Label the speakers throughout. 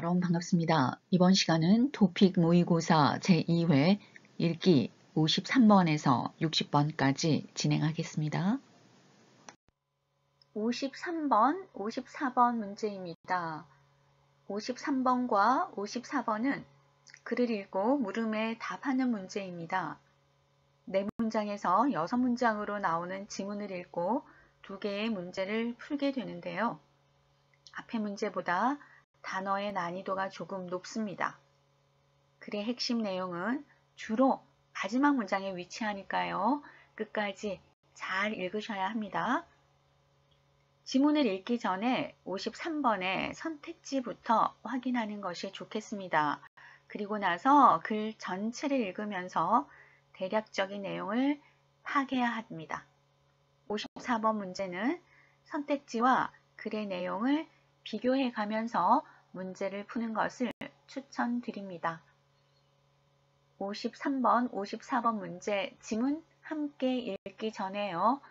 Speaker 1: 여러분 반갑습니다. 이번 시간은 토픽 모의고사 제2회 읽기 53번에서 60번까지 진행하겠습니다. 53번, 54번 문제입니다. 53번과 54번은 글을 읽고 물음에 답하는 문제입니다. 4문장에서 6문장으로 나오는 지문을 읽고 2개의 문제를 풀게 되는데요. 앞의 문제보다 단어의 난이도가 조금 높습니다. 글의 핵심 내용은 주로 마지막 문장에 위치하니까요. 끝까지 잘 읽으셔야 합니다. 지문을 읽기 전에 53번의 선택지부터 확인하는 것이 좋겠습니다. 그리고 나서 글 전체를 읽으면서 대략적인 내용을 파악해야 합니다. 54번 문제는 선택지와 글의 내용을 비교해 가면서 문제를 푸는 것을 추천드립니다. 53번, 54번 문제 지문 함께 읽기 전에요.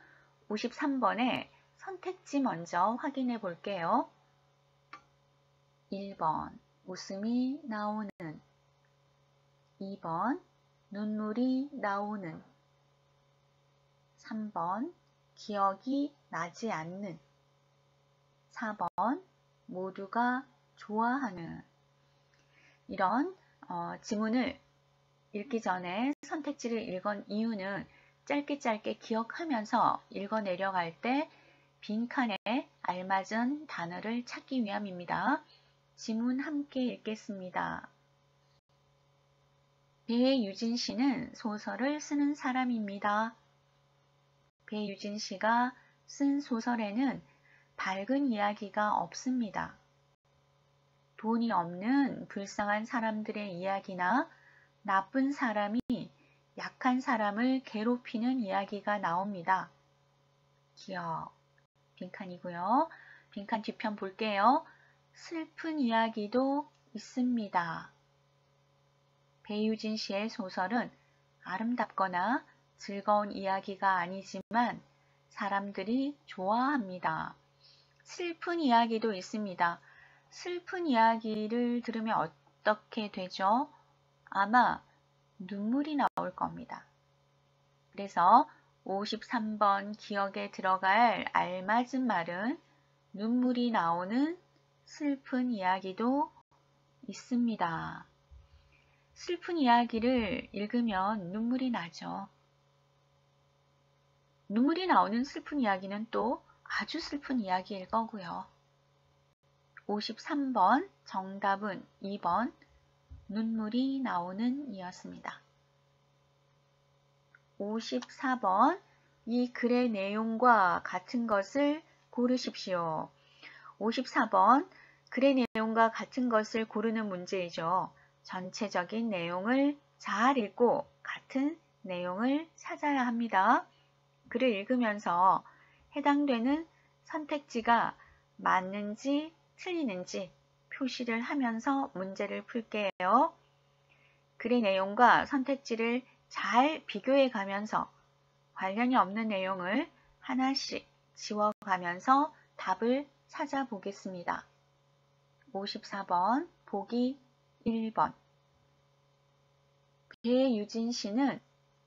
Speaker 1: 53번의 선택지 먼저 확인해 볼게요. 1번 웃음이 나오는 2번 눈물이 나오는 3번 기억이 나지 않는 4번 모두가 좋아하는 이런 지문을 읽기 전에 선택지를 읽은 이유는 짧게 기억하면서 읽어 내려갈 때 빈칸에 알맞은 단어를 찾기 위함입니다. 지문 함께 읽겠습니다. 배유진 씨는 소설을 쓰는 사람입니다. 배유진 씨가 쓴 소설에는 밝은 이야기가 없습니다. 돈이 없는 불쌍한 사람들의 이야기나 나쁜 사람이 약한 사람을 괴롭히는 이야기가 나옵니다. 기억, 빈칸이고요. 빈칸 뒤편 볼게요. 슬픈 이야기도 있습니다. 배유진 씨의 소설은 아름답거나 즐거운 이야기가 아니지만 사람들이 좋아합니다. 슬픈 이야기도 있습니다. 슬픈 이야기를 들으면 어떻게 되죠? 아마 눈물이 나올 겁니다. 그래서 53번 기억에 들어갈 알맞은 말은 눈물이 나오는 슬픈 이야기도 있습니다. 슬픈 이야기를 읽으면 눈물이 나죠. 눈물이 나오는 슬픈 이야기는 또 아주 슬픈 이야기일 거고요. 53번 정답은 2번 눈물이 나오는 이었습니다. 54번 이 글의 내용과 같은 것을 고르십시오. 54번 글의 내용과 같은 것을 고르는 문제이죠. 전체적인 내용을 잘 읽고 같은 내용을 찾아야 합니다. 글을 읽으면서 해당되는 선택지가 맞는지 틀리는지 표시를 하면서 문제를 풀게요. 글의 내용과 선택지를 잘 비교해 가면서 관련이 없는 내용을 하나씩 지워가면서 답을 찾아보겠습니다. 54번 보기 1번 배유진 씨는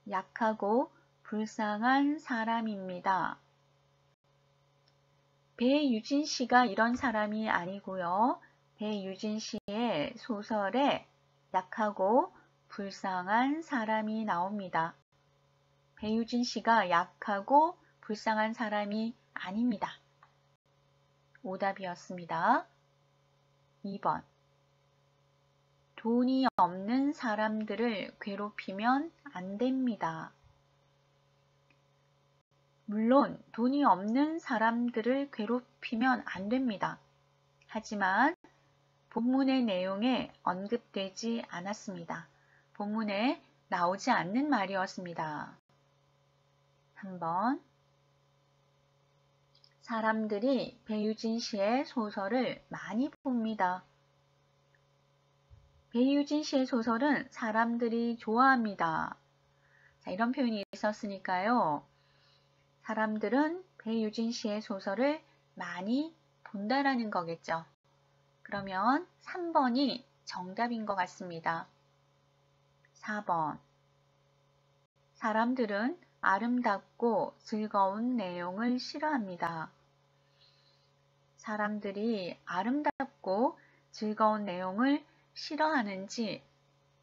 Speaker 1: 약하고 불쌍한 사람입니다. 배유진 씨가 이런 사람이 아니고요. 배유진 씨의 소설에 약하고 불쌍한 사람이 나옵니다. 배유진 씨가 약하고 불쌍한 사람이 아닙니다. 오답이었습니다. 2번 돈이 없는 사람들을 괴롭히면 안 됩니다. 물론 돈이 없는 사람들을 괴롭히면 안 됩니다. 하지만 본문의 내용에 언급되지 않았습니다. 본문에 나오지 않는 말이었습니다. 3번 사람들이 배유진 씨의 소설을 많이 봅니다. 배유진 씨의 소설은 사람들이 좋아합니다. 자, 이런 표현이 있었으니까요. 사람들은 배유진 씨의 소설을 많이 본다라는 거겠죠. 그러면 3번이 정답인 것 같습니다. 4번. 사람들은 아름답고 즐거운 내용을 싫어합니다. 사람들이 아름답고 즐거운 내용을 싫어하는지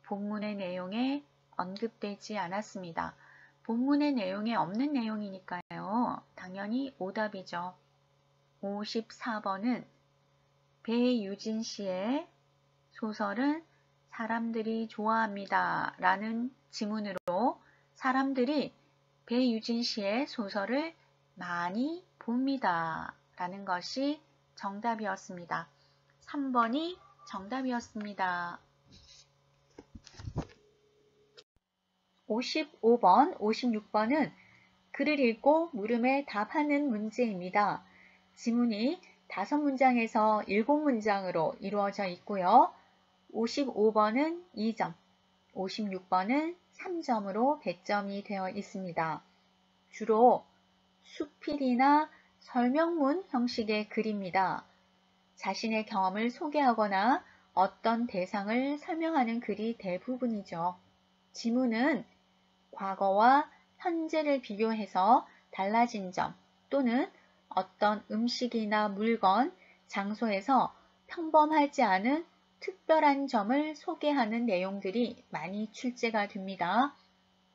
Speaker 1: 본문의 내용에 언급되지 않았습니다. 본문의 내용에 없는 내용이니까요. 당연히 오답이죠. 54번은 배유진 씨의 소설은 사람들이 좋아합니다. 라는 지문으로 사람들이 배유진 씨의 소설을 많이 봅니다. 라는 것이 정답이었습니다. 3번이 정답이었습니다. 55번, 56번은 글을 읽고 물음에 답하는 문제입니다. 지문이 5문장에서 7문장으로 이루어져 있고요. 55번은 2점, 56번은 3점으로 배점이 되어 있습니다. 주로 수필이나 설명문 형식의 글입니다. 자신의 경험을 소개하거나 어떤 대상을 설명하는 글이 대부분이죠. 지문은 과거와 현재를 비교해서 달라진 점 또는 어떤 음식이나 물건, 장소에서 평범하지 않은 특별한 점을 소개하는 내용들이 많이 출제가 됩니다.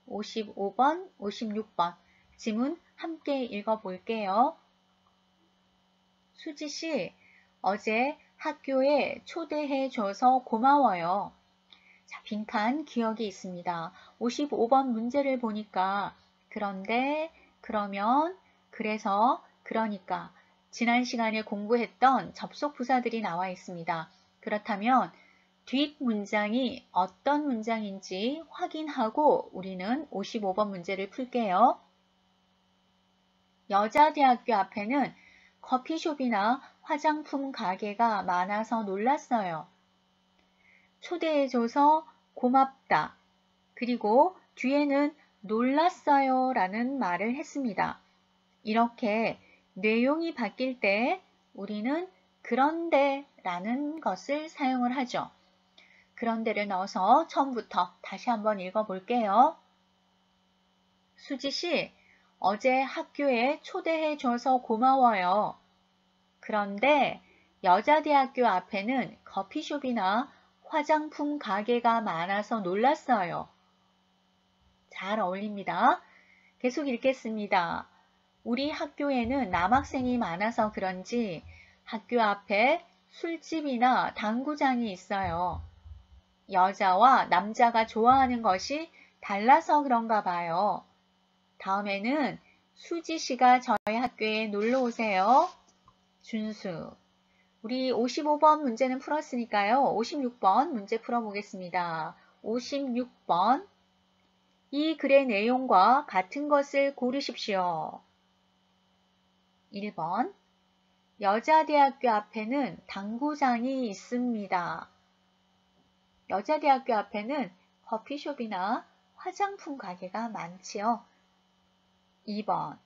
Speaker 1: 55번, 56번 지문 함께 읽어볼게요. 수지 씨, 어제 학교에 초대해 줘서 고마워요. 자, 빈칸 기억이 있습니다. 55번 문제를 보니까 그런데, 그러면, 그래서, 그러니까 지난 시간에 공부했던 접속 부사들이 나와 있습니다. 그렇다면 뒷 문장이 어떤 문장인지 확인하고 우리는 55번 문제를 풀게요. 여자대학교 앞에는 커피숍이나 화장품 가게가 많아서 놀랐어요. 초대해줘서 고맙다. 그리고 뒤에는 놀랐어요 라는 말을 했습니다. 이렇게 내용이 바뀔 때 우리는 그런데 라는 것을 사용을 하죠. 그런데를 넣어서 처음부터 다시 한번 읽어볼게요. 수지 씨, 어제 학교에 초대해줘서 고마워요. 그런데 여자대학교 앞에는 커피숍이나 화장품 가게가 많아서 놀랐어요. 잘 어울립니다. 계속 읽겠습니다. 우리 학교에는 남학생이 많아서 그런지 학교 앞에 술집이나 당구장이 있어요. 여자와 남자가 좋아하는 것이 달라서 그런가 봐요. 다음에는 수지 씨가 저희 학교에 놀러 오세요. 준수. 우리 55번 문제는 풀었으니까요. 56번 문제 풀어보겠습니다. 56번. 이 글의 내용과 같은 것을 고르십시오. 1번. 여자대학교 앞에는 당구장이 있습니다. 여자대학교 앞에는 커피숍이나 화장품 가게가 많지요. 2번.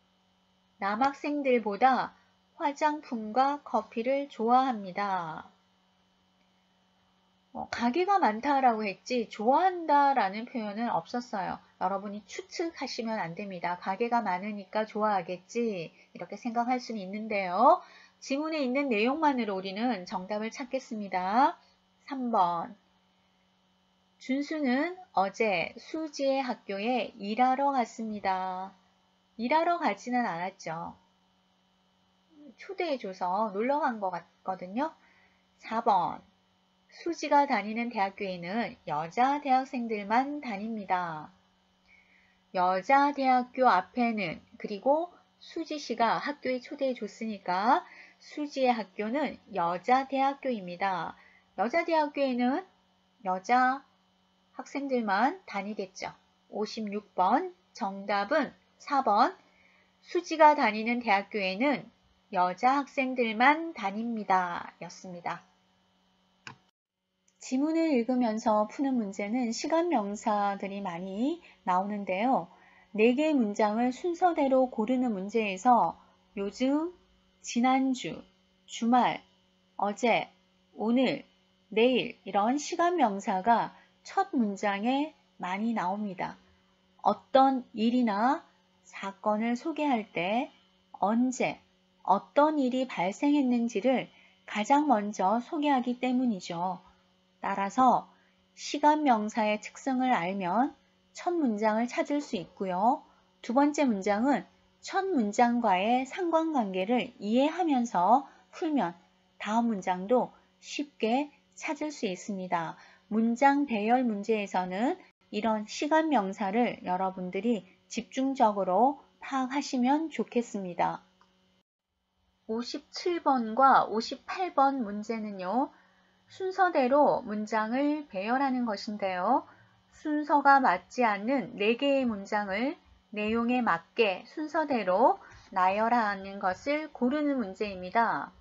Speaker 1: 남학생들보다 화장품과 커피를 좋아합니다. 가게가 많다라고 했지 좋아한다라는 표현은 없었어요. 여러분이 추측하시면 안 됩니다. 가게가 많으니까 좋아하겠지 이렇게 생각할 수는 있는데요. 지문에 있는 내용만으로 우리는 정답을 찾겠습니다. 3번. 준수는 어제 수지의 학교에 일하러 갔습니다. 일하러 가지는 않았죠. 초대해줘서 놀러 간 것 같거든요. 4번. 수지가 다니는 대학교에는 여자 대학생들만 다닙니다. 여자 대학교 앞에는 그리고 수지 씨가 학교에 초대해 줬으니까 수지의 학교는 여자 대학교입니다. 여자 대학교에는 여자 학생들만 다니겠죠. 56번 정답은 4번 수지가 다니는 대학교에는 여자 학생들만 다닙니다. 였습니다. 지문을 읽으면서 푸는 문제는 시간 명사들이 많이 나오는데요. 4개의 문장을 순서대로 고르는 문제에서 요즘, 지난주, 주말, 어제, 오늘, 내일 이런 시간 명사가 첫 문장에 많이 나옵니다. 어떤 일이나 사건을 소개할 때 언제, 어떤 일이 발생했는지를 가장 먼저 소개하기 때문이죠. 따라서 시간 명사의 특성을 알면 첫 문장을 찾을 수 있고요. 두 번째 문장은 첫 문장과의 상관관계를 이해하면서 풀면 다음 문장도 쉽게 찾을 수 있습니다. 문장 배열 문제에서는 이런 시간 명사를 여러분들이 집중적으로 파악하시면 좋겠습니다. 57번과 58번 문제는요. 순서대로 문장을 배열하는 것인데요. 순서가 맞지 않는 4개의 문장을 내용에 맞게 순서대로 나열하는 것을 고르는 문제입니다.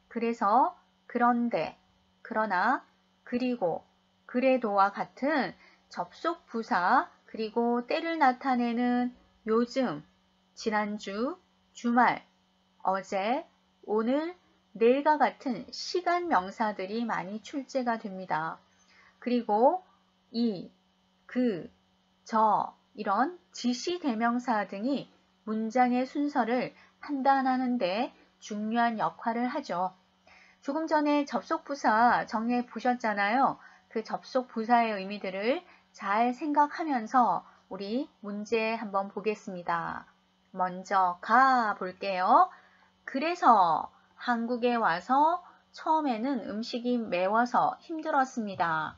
Speaker 1: 그래서 그런데, 그러나, 그리고, 그래도와 같은 접속 부사 그리고 때를 나타내는 요즘, 지난주, 주말, 어제, 오늘, 내일과 같은 시간 명사들이 많이 출제가 됩니다. 그리고 이, 그, 저 이런 지시 대명사 등이 문장의 순서를 판단하는 데 중요한 역할을 하죠. 조금 전에 접속 부사 정리해 보셨잖아요. 그 접속 부사의 의미들을 잘 생각하면서 우리 문제 한번 보겠습니다. 먼저 가 볼게요. 그래서 한국에 와서 처음에는 음식이 매워서 힘들었습니다.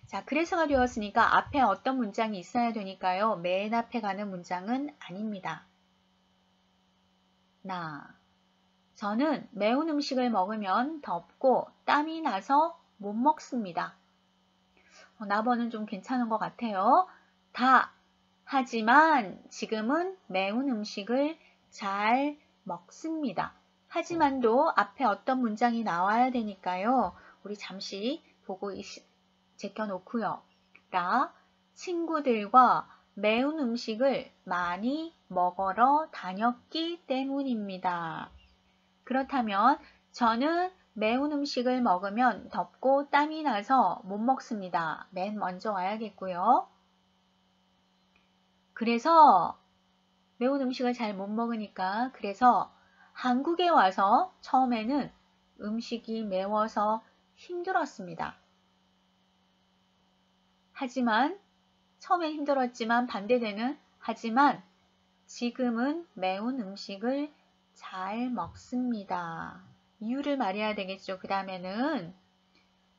Speaker 1: 자, 그래서가 되었으니까 앞에 어떤 문장이 있어야 되니까요. 맨 앞에 가는 문장은 아닙니다. 저는 매운 음식을 먹으면 덥고 땀이 나서 못 먹습니다. 나번은 좀 괜찮은 것 같아요. 하지만 지금은 매운 음식을 잘 먹습니다. 하지만도 앞에 어떤 문장이 나와야 되니까요. 우리 잠시 보고 제껴놓고요. 친구들과 매운 음식을 많이 먹으러 다녔기 때문입니다. 그렇다면 저는 매운 음식을 먹으면 덥고 땀이 나서 못 먹습니다. 맨 먼저 와야겠고요. 그래서 매운 음식을 잘 못 먹으니까 그래서 한국에 와서 처음에는 음식이 매워서 힘들었습니다. 하지만 처음엔 힘들었지만 반대되는 하지만 지금은 매운 음식을 잘 먹습니다. 이유를 말해야 되겠죠. 그 다음에는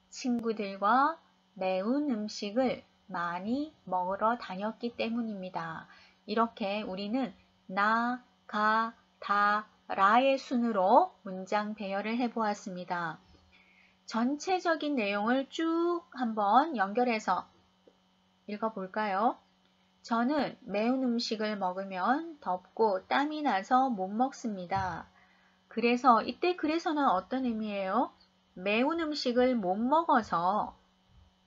Speaker 1: 친구들과 매운 음식을 많이 먹으러 다녔기 때문입니다. 이렇게 우리는 나, 가, 다, 라의 순으로 문장 배열을 해보았습니다. 전체적인 내용을 쭉 한번 연결해서 읽어볼까요? 저는 매운 음식을 먹으면 덥고 땀이 나서 못 먹습니다. 그래서 이때 그래서는 어떤 의미예요? 매운 음식을 못 먹어서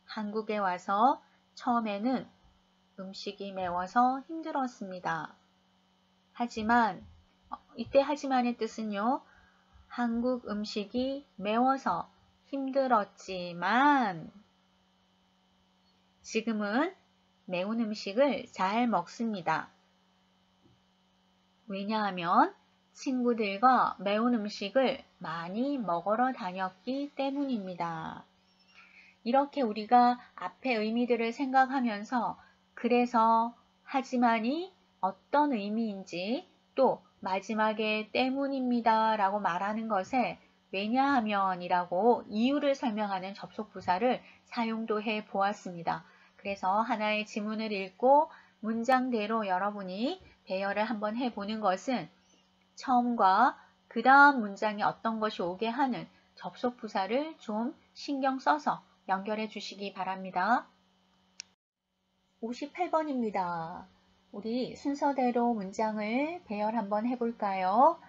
Speaker 1: 한국에 와서 처음에는 음식이 매워서 힘들었습니다. 하지만 이때 하지만의 뜻은요. 한국 음식이 매워서 힘들었지만 지금은 매운 음식을 잘 먹습니다. 왜냐하면 친구들과 매운 음식을 많이 먹으러 다녔기 때문입니다. 이렇게 우리가 앞의 의미들을 생각하면서 그래서 하지만이 어떤 의미인지 또 마지막에 때문입니다 라고 말하는 것에 왜냐하면 이라고 이유를 설명하는 접속부사를 사용도 해 보았습니다. 그래서 하나의 지문을 읽고 문장대로 여러분이 배열을 한번 해보는 것은 처음과 그 다음 문장에 어떤 것이 오게 하는 접속부사를 좀 신경 써서 연결해 주시기 바랍니다. 58번입니다. 우리 순서대로 문장을 배열 한번 해볼까요?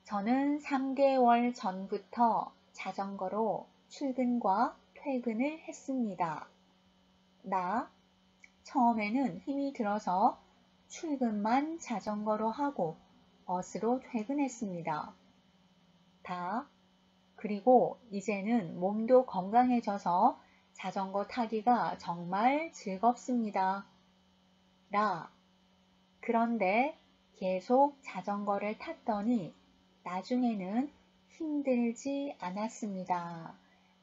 Speaker 1: 저는 3개월 전부터 자전거로 출근과 퇴근을 했습니다. 처음에는 힘이 들어서 출근만 자전거로 하고 버스로 퇴근했습니다. 그리고 이제는 몸도 건강해져서 자전거 타기가 정말 즐겁습니다. 라. 그런데 계속 자전거를 탔더니 나중에는 힘들지 않았습니다.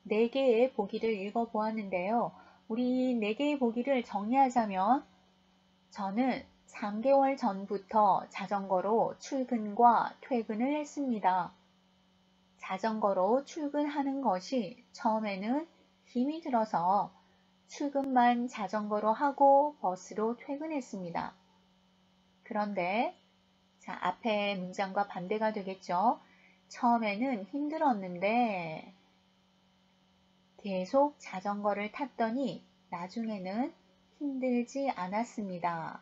Speaker 1: 4개의 보기를 읽어보았는데요. 우리 4개의 보기를 정리하자면 저는 3개월 전부터 자전거로 출근과 퇴근을 했습니다. 자전거로 출근하는 것이 처음에는 힘이 들어서 출근만 자전거로 하고 버스로 퇴근했습니다. 그런데 앞에 문장과 반대가 되겠죠. 처음에는 힘들었는데 계속 자전거를 탔더니 나중에는 힘들지 않았습니다.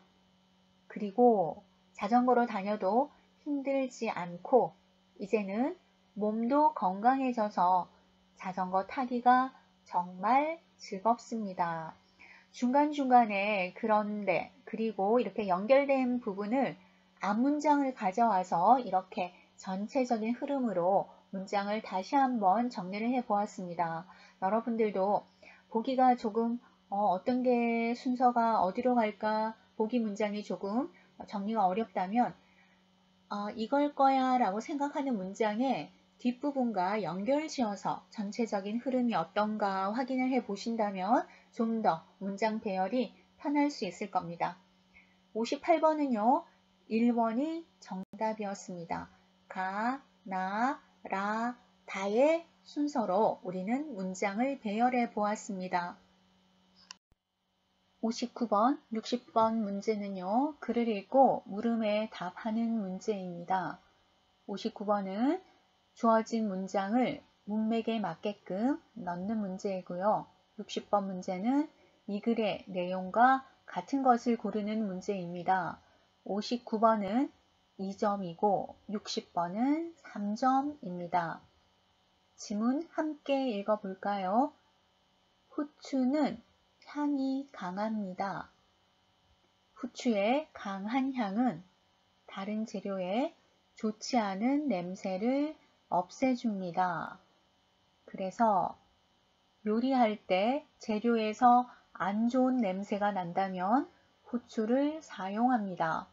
Speaker 1: 그리고 자전거로 다녀도 힘들지 않고 이제는 몸도 건강해져서 자전거 타기가 정말 즐겁습니다. 중간중간에 그런데 그리고 이렇게 연결된 부분을 앞문장을 가져와서 이렇게 전체적인 흐름으로 문장을 다시 한번 정리를 해 보았습니다. 여러분들도 보기가 조금 어떤 게 순서가 어디로 갈까 보기 문장이 조금 정리가 어렵다면 이걸 거야 라고 생각하는 문장의 뒷부분과 연결지어서 전체적인 흐름이 어떤가 확인을 해 보신다면 좀 더 문장 배열이 편할 수 있을 겁니다. 58번은요. 1번이 정답이었습니다. 가, 나, 라, 다의 순서로 우리는 문장을 배열해 보았습니다. 59번, 60번 문제는요. 글을 읽고 물음에 답하는 문제입니다. 59번은 주어진 문장을 문맥에 맞게끔 넣는 문제이고요. 60번 문제는 이 글의 내용과 같은 것을 고르는 문제입니다. 59번은 2점이고 60번은 3점입니다. 지문 함께 읽어볼까요? 후추는 향이 강합니다. 후추의 강한 향은 다른 재료의 좋지 않은 냄새를 없애줍니다. 그래서 요리할 때 재료에서 안 좋은 냄새가 난다면 후추를 사용합니다.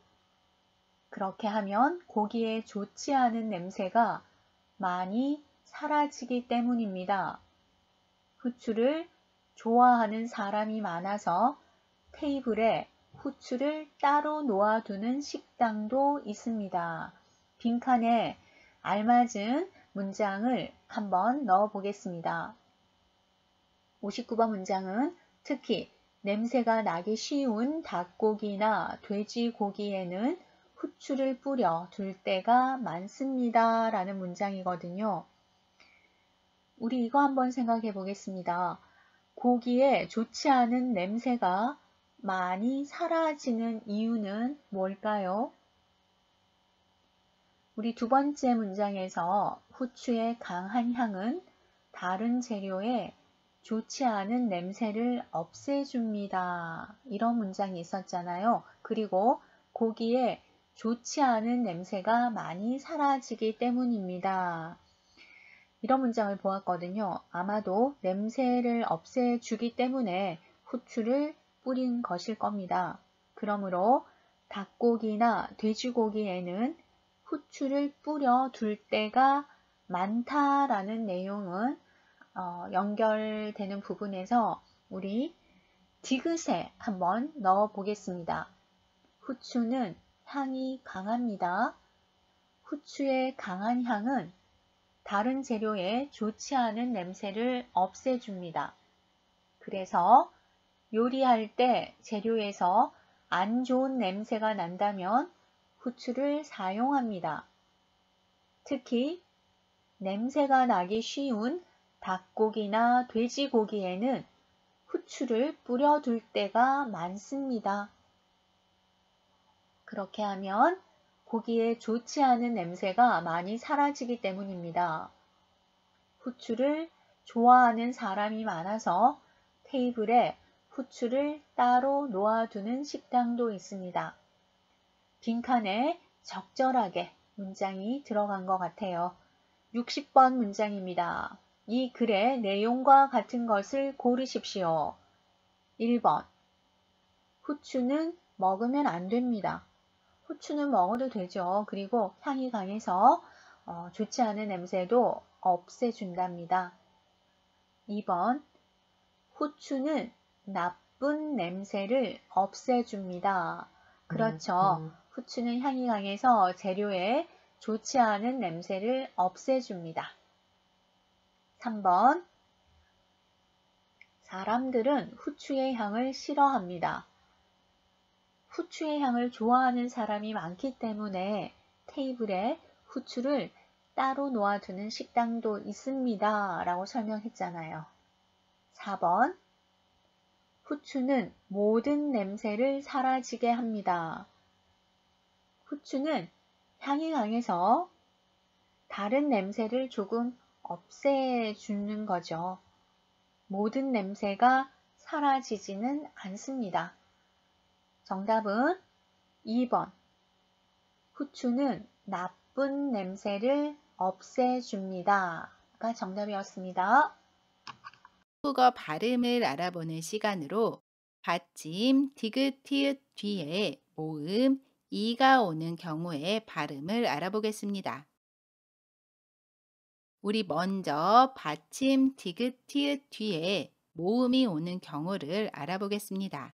Speaker 1: 그렇게 하면 고기에 좋지 않은 냄새가 많이 사라지기 때문입니다. 후추를 좋아하는 사람이 많아서 테이블에 후추를 따로 놓아두는 식당도 있습니다. 빈칸에 알맞은 문장을 한번 넣어 보겠습니다. 59번 문장은 특히 냄새가 나기 쉬운 닭고기나 돼지고기에는 후추를 뿌려 둘 때가 많습니다. 라는 문장이거든요. 우리 이거 한번 생각해 보겠습니다. 고기에 좋지 않은 냄새가 많이 사라지는 이유는 뭘까요? 우리 두 번째 문장에서 후추의 강한 향은 다른 재료에 좋지 않은 냄새를 없애줍니다. 이런 문장이 있었잖아요. 그리고 고기에 좋지 않은 냄새가 많이 사라지기 때문입니다. 이런 문장을 보았거든요. 아마도 냄새를 없애주기 때문에 후추를 뿌린 것일 겁니다. 그러므로 닭고기나 돼지고기에는 후추를 뿌려 둘 때가 많다라는 내용은 연결되는 부분에서 우리 디귿에 한번 넣어 보겠습니다. 후추는 향이 강합니다. 후추의 강한 향은 다른 재료에 좋지 않은 냄새를 없애줍니다. 그래서 요리할 때 재료에서 안 좋은 냄새가 난다면 후추를 사용합니다. 특히 냄새가 나기 쉬운 닭고기나 돼지고기에는 후추를 뿌려둘 때가 많습니다. 그렇게 하면 고기에 좋지 않은 냄새가 많이 사라지기 때문입니다. 후추를 좋아하는 사람이 많아서 테이블에 후추를 따로 놓아두는 식당도 있습니다. 빈칸에 적절하게 문장이 들어간 것 같아요. 60번 문장입니다. 이 글의 내용과 같은 것을 고르십시오. 1번. 후추는 먹으면 안 됩니다. 후추는 먹어도 되죠. 그리고 향이 강해서 좋지 않은 냄새도 없애준답니다. 2번. 후추는 나쁜 냄새를 없애줍니다. 그렇죠. 후추는 향이 강해서 재료에 좋지 않은 냄새를 없애줍니다. 3번. 사람들은 후추의 향을 싫어합니다. 후추의 향을 좋아하는 사람이 많기 때문에 테이블에 후추를 따로 놓아두는 식당도 있습니다. 라고 설명했잖아요. 4번. 후추는 모든 냄새를 사라지게 합니다. 후추는 향이 강해서 다른 냄새를 조금 없애주는 거죠. 모든 냄새가 사라지지는 않습니다. 정답은 2번. 후추는 나쁜 냄새를 없애줍니다. 가 정답이었습니다.
Speaker 2: 한국어 발음을 알아보는 시간으로 받침 디귿 티읕 뒤에 모음 이가 오는 경우의 발음을 알아보겠습니다. 우리 먼저 받침 디귿 티읕 뒤에 모음이 오는 경우를 알아보겠습니다.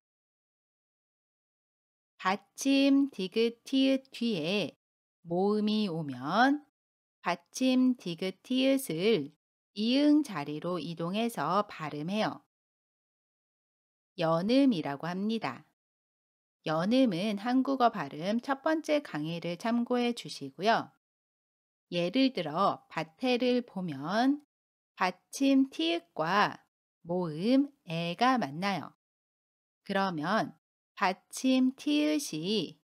Speaker 2: 받침 디귿 티읕 뒤에 모음이 오면 받침 디귿 티읕을 이응 자리로 이동해서 발음해요. 연음이라고 합니다. 연음은 한국어 발음 첫 번째 강의를 참고해 주시고요. 예를 들어 밭에를 보면 받침 티읕과 모음 에가 만나요. 그러면 받침 티읕이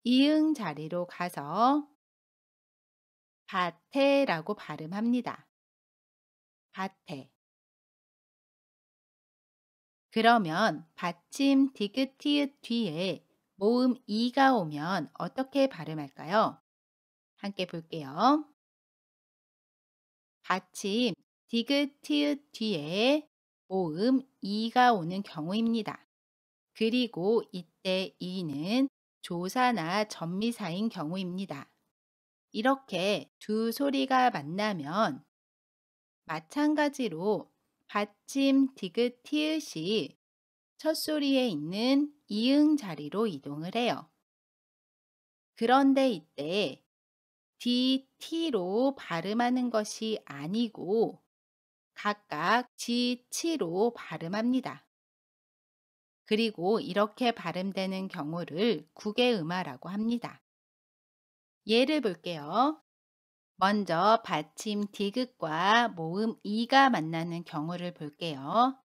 Speaker 2: 이응 자리로 가서 밭에라고 발음합니다. 밭에. 그러면 받침 디귿 티읕 뒤에 모음 이가 오면 어떻게 발음할까요? 함께 볼게요. 받침 디귿 티읕 뒤에 모음 이가 오는 경우입니다. 그리고 이때 이는 조사나 전미사인 경우입니다. 이렇게 두 소리가 만나면 마찬가지로 받침 디귿 티읕이 첫 소리에 있는 이응 자리로 이동을 해요. 그런데 이때 DT로 발음하는 것이 아니고 각각 GT로 발음합니다. 그리고 이렇게 발음되는 경우를 국외음화라고 합니다. 예를 볼게요. 먼저 받침 디귿과 모음 이가 만나는 경우를 볼게요.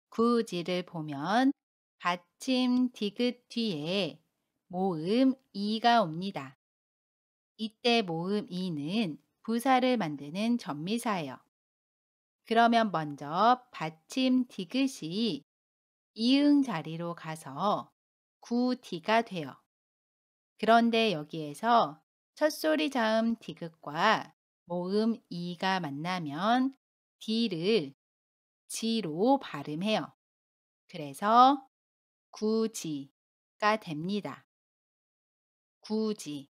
Speaker 2: 구지를 보면 받침 디귿 뒤에 모음 이가 옵니다. 이때 모음 이는 부사를 만드는 전미사예요. 그러면 먼저 받침 디귿이 이응 자리로 가서 구디가 돼요. 그런데 여기에서 첫소리 자음 디귿과 모음 이가 만나면 디를 지로 발음해요. 그래서 구지가 됩니다. 구지.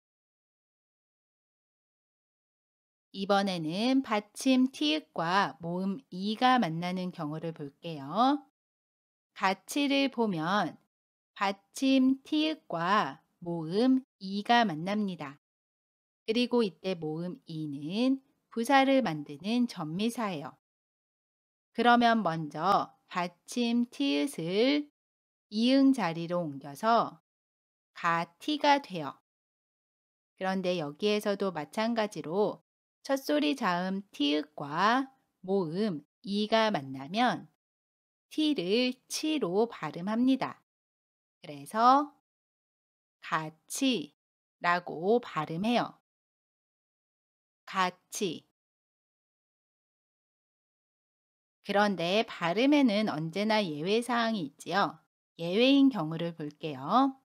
Speaker 2: 이번에는 받침 티읕과 모음 이가 만나는 경우를 볼게요. 가치를 보면 받침 티읕과 모음 이가 만납니다. 그리고 이때 모음 이는 부사를 만드는 전미사예요. 그러면 먼저 받침 티읕을 이응 자리로 옮겨서 가티가 돼요. 그런데 여기에서도 마찬가지로 첫소리 자음 티읕과 모음 이가 만나면 t를 치로 발음합니다. 그래서 같이라고 발음해요. 같이. 그런데 발음에는 언제나 예외사항이 있지요. 예외인 경우를 볼게요.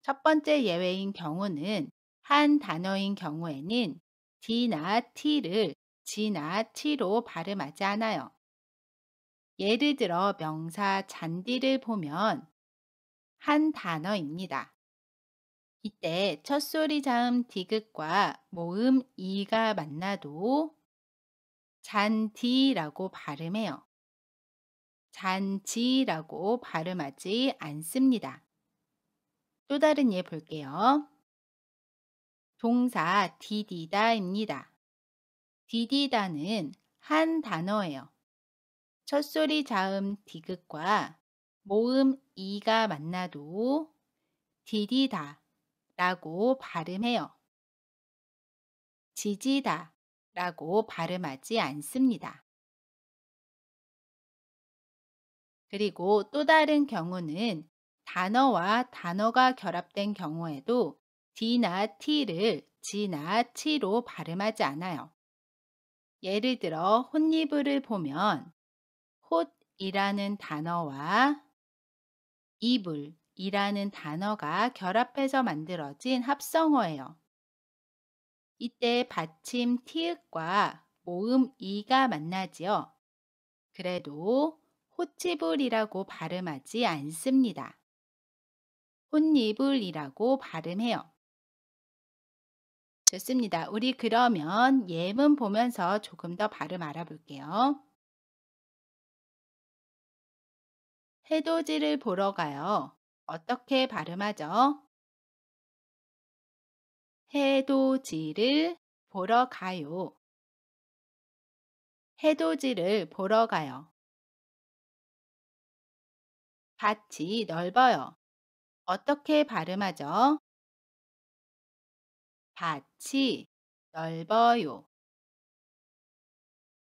Speaker 2: 첫 번째 예외인 경우는 한 단어인 경우에는 D나 T를 G나 T로 발음하지 않아요. 예를 들어 명사 잔디를 보면 한 단어입니다. 이때 첫소리 자음 디귿과 모음 이가 만나도 잔디라고 발음해요. 잔지라고 발음하지 않습니다. 또 다른 예 볼게요. 동사 디디다입니다. 디디다는 한 단어예요. 첫소리 자음 디귿과 모음 이가 만나도 디디다 라고 발음해요. 지지다 라고 발음하지 않습니다. 그리고 또 다른 경우는 단어와 단어가 결합된 경우에도 D나 T를 G나 T로 발음하지 않아요. 예를 들어 혼이불을 보면 홑이라는 단어와 이불이라는 단어가 결합해서 만들어진 합성어예요. 이때 받침 티읕과 모음 이가 만나지요. 그래도 호치불이라고 발음하지 않습니다. 혼이불이라고 발음해요. 좋습니다. 우리 그러면 예문 보면서 조금 더 발음 알아볼게요. 해돋이를 보러 가요. 어떻게 발음하죠? 해돋이를 보러 가요. 해돋이를 보러 가요. 밭이 넓어요. 어떻게 발음하죠? 밭이 넓어요.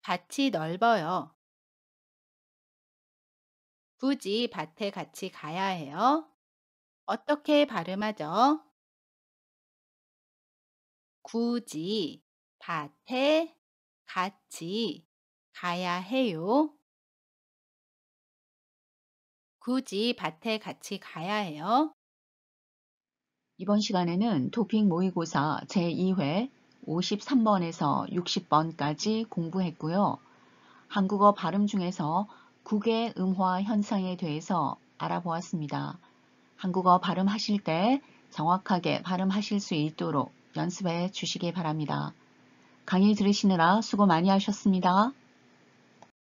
Speaker 2: 밭이 넓어요. 굳이 밭에 같이 가야 해요. 어떻게 발음하죠? 굳이 밭에 같이 가야 해요. 굳이 밭에 같이 가야 해요.
Speaker 1: 이번 시간에는 토픽 모의고사 제2회 53번에서 60번까지 공부했고요. 한국어 발음 중에서 국의 음화 현상에 대해서 알아보았습니다. 한국어 발음하실 때 정확하게 발음하실 수 있도록 연습해 주시기 바랍니다. 강의 들으시느라 수고 많이 하셨습니다.